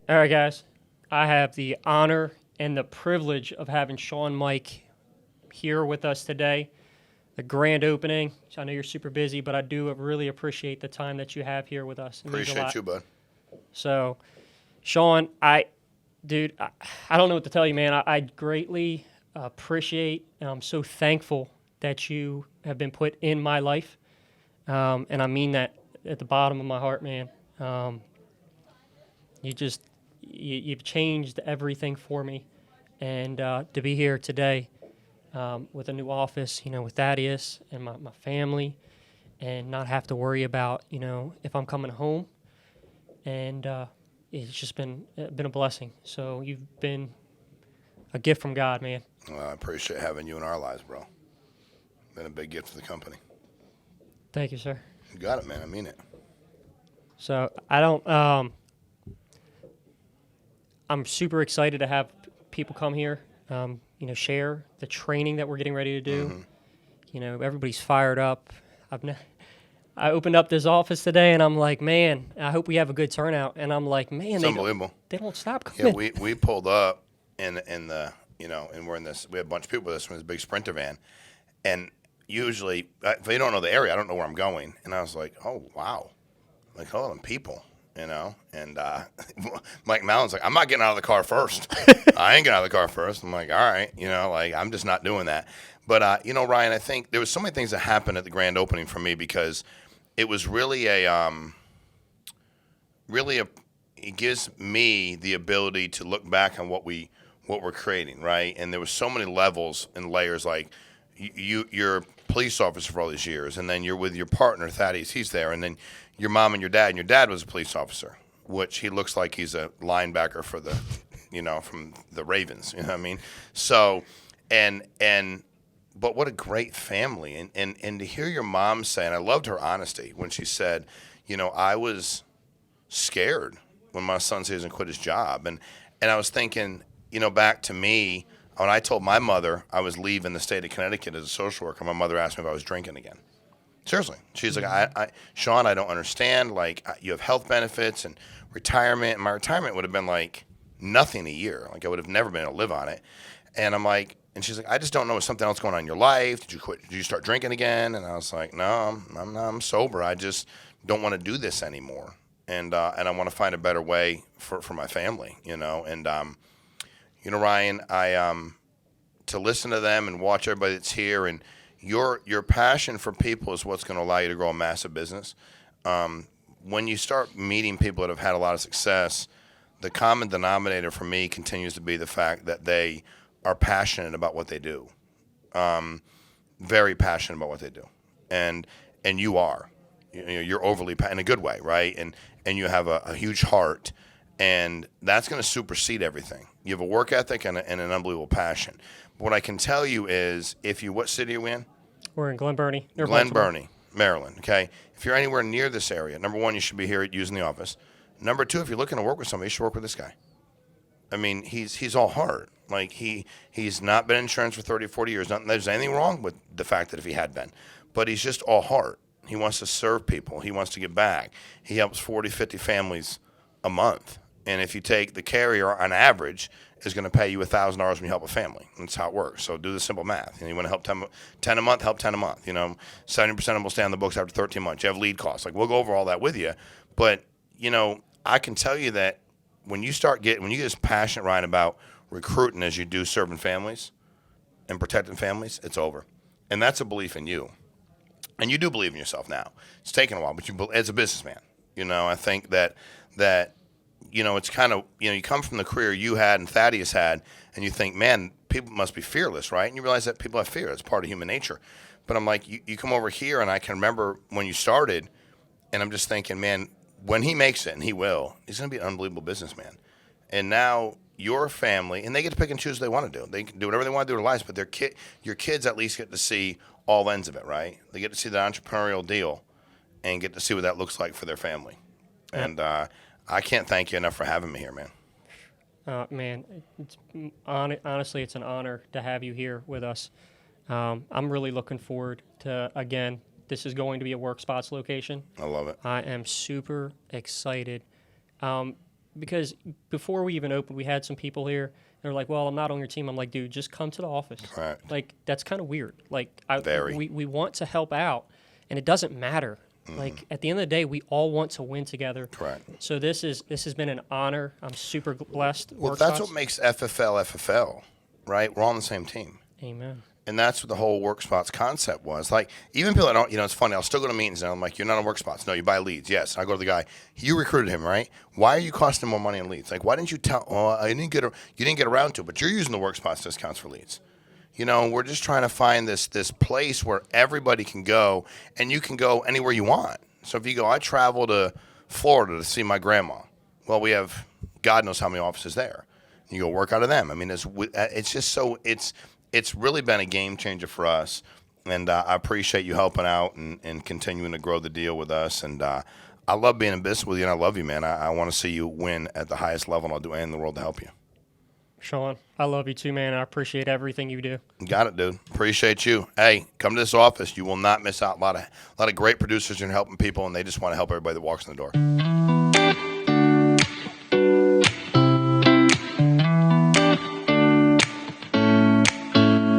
All right, guys. I have the honor and the privilege of having Shawn Meaike here with us today. The grand opening. So I know you're super busy, but I do really appreciate the time that you have here with us. It means a Appreciate lot. you, bud. So, Shawn, dude, I don't know what to tell you, man. I greatly appreciate and I'm so thankful that you have been put in my life. And I mean that at the bottom of my heart, man. Um, you just you've changed everything for me, and to be here today with a new office, with Thaddeus and my family, and not have to worry about if I'm coming home, and it's just been a blessing. So you've been a gift from God, man. Well, I appreciate having you in our lives, bro. Been a big gift to the company. Thank you, sir. You got it, man. I mean it. So I don't. I'm super excited to have people come here. Share the training that we're getting ready to do. Everybody's fired up. I opened up this office today, and I'm like, man, I hope we have a good turnout. And I'm like, man, It's unbelievable. They don't stop Yeah, coming. we pulled up in the and we're in this. We had a bunch of people with us in this big Sprinter van, and usually if they don't know the area, I don't know where I'm going, and I was like, oh wow, like all them people. And Mike Mallon's like, I'm not getting out of the car first. I ain't getting out of the car first. I'm like, all right, like I'm just not doing that. But Ryan, I think there was so many things that happened at the grand opening for me because it was really it gives me the ability to look back on what we're creating, right? And there was so many levels and layers. Like you're a police officer for all these years, and then you're with your partner Thaddeus, he's there, and then your mom and your dad was a police officer, which he looks like he's a linebacker for the from the Ravens, you know what I mean? So and but what a great family, and to hear your mom say, and I loved her honesty when she said, I was scared when my son says and quit his job, and I was thinking, back to me when I told my mother I was leaving the state of Connecticut as a social worker. My mother asked me if I was drinking again. Seriously, she's like, Shawn, I don't understand. Like, you have health benefits and retirement, and my retirement would have been like nothing a year. Like, I would have never been able to live on it. And I'm like, and she's like, I just don't know, is something else going on in your life? Did you quit? Did you start drinking again? And I was like, no, I'm sober. I just don't want to do this anymore. And I want to find a better way for my family, And Ryan, I to listen to them and watch everybody that's here, and your passion for people is what's going to allow you to grow a massive business. When you start meeting people that have had a lot of success, the common denominator for me continues to be the fact that they are passionate about what they do, very passionate about what they do, and you are, you're overly in a good way, right? And you have a huge heart, and that's going to supersede everything. You have a work ethic and an unbelievable passion. What I can tell you is, what city are you in? We're in Glen, Burnie. Glen Burnie, Maryland. Okay, if you're anywhere near this area, number one, you should be here using the office. Number two, if you're looking to work with somebody, you should work with this guy. I mean, he's all heart. Like he's not been in insurance for 30 or 40 years. Not there's anything wrong with the fact that if he had been, but he's just all heart. He wants to serve people. He wants to give back. He helps 40, 50 families a month. And if you take the carrier on average is going to pay you $1,000 when you help a family. That's how it works. So do the simple math. You want to help 10 a month, help 10 a month. 70% of them will stay on the books after 13 months. You have lead costs. Like, we'll go over all that with you. But, I can tell you that when you get as passionate, Ryan, about recruiting as you do serving families and protecting families, it's over. And that's a belief in you. And you do believe in yourself now. It's taken a while, but as a businessman, I think that it's kind of, you come from the career you had and Thaddeus had, and you think, man, people must be fearless, right? And you realize that people have fear. It's part of human nature. But I'm like, you come over here, and I can remember when you started, and I'm just thinking, man, when he makes it, and he will, he's going to be an unbelievable businessman. And now your family, and they get to pick and choose what they want to do. They can do whatever they want to do in their lives, but your kids at least get to see all ends of it, right? They get to see the entrepreneurial deal and get to see what that looks like for their family. And I can't thank you enough for having me here, man. Man, honestly, it's an honor to have you here with us. I'm really looking forward to, again, this is going to be a Work Spots location. I love it. I am super excited. because before we even opened, we had some people here. They're like, "Well, I'm not on your team." I'm like, "Dude, just come to the office." Right. Like that's kind of weird. Like Very. we want to help out, and it doesn't matter. Like at the end of the day, we all want to win together. Correct. So this has been an honor. I'm super blessed. Well, Work that's spots. what makes FFL FFL, right? We're all on the same team. Amen. And that's what the whole work spots concept was. Like, even people that don't, it's funny. I'll still go to meetings and I'm like, you're not on work spots. No, you buy leads. Yes. I go to the guy. You recruited him, right? Why are you costing more money on leads? Like, why didn't you tell? Oh, you didn't get around to it, but you're using the work spots discounts for leads. We're just trying to find this place where everybody can go, and you can go anywhere you want. So if you go, I travel to Florida to see my grandma. Well, we have God knows how many offices there. You go work out of them. I mean, it's just so it's really been a game changer for us, and I appreciate you helping out and continuing to grow the deal with us. And I love being in business with you, and I love you, man. I want to see you win at the highest level, and I'll do anything in the world to help you. Shawn, I love you too, man. I appreciate everything you do. Got it, dude. Appreciate you. Hey, come to this office. You will not miss out. A lot of great producers and helping people, and they just want to help everybody that walks in the door.